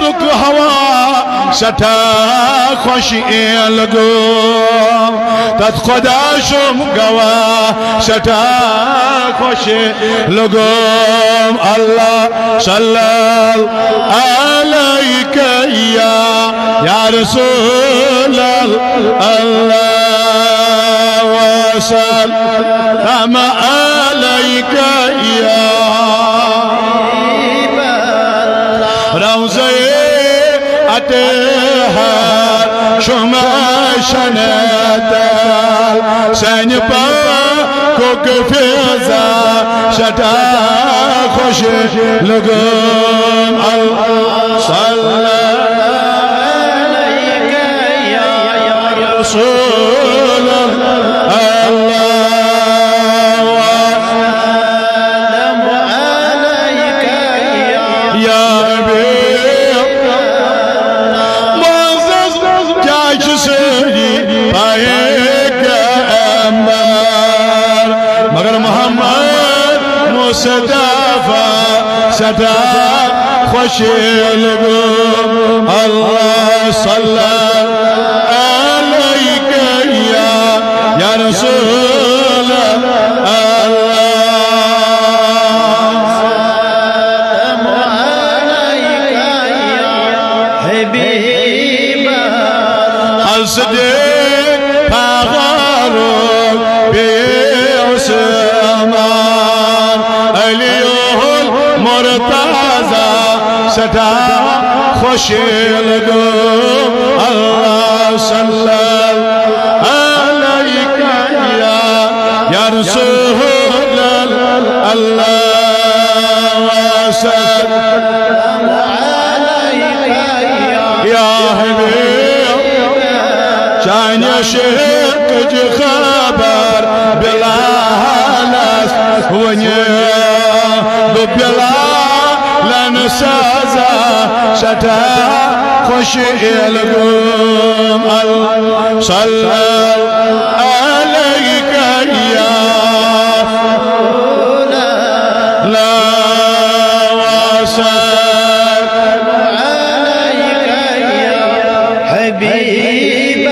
look हवा सठा खुश लगो तथ खुदा शुम गवा सठा खुश लगो अल्लाह सल्लल्लाहु अलैहि या रसूल अल्लाह वसल्लम अलैका या रौज़े अतहर शुमा शनतल सन को फिजा शटा खुश लगो रसूल अल्लाह वसल्लम अलैका या मुअज़्ज़ज़ जाश सरी पाएगा अंबर मगर मोहम्मद मुस्तफा सदा खुश लगो अल्लाह सल्लल्लाहु अलैका या रसूल अल्लाह हबीब हसदे फागरुक बेउस्मान अलीहुल मुर्तज़ा सदा खुश लगो अल्लाह सल्लल्लाहु अलैका या रसूल अल्लाह वसल्लम अलैका या हबीब शान शिक खबर बिलालस वने बिलालन सजा शटा खुश लगो सल्लल्लाहु अलैका या ला वसल्लम अलैका या हबीब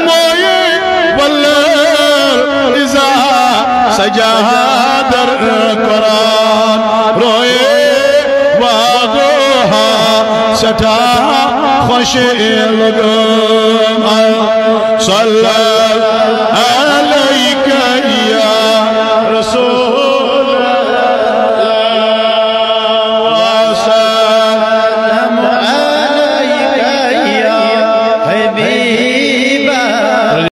मोए वल्लर इज़ा सजादर कुरान रोए वादोहा सटा खुश लगो सल्लल्लाहु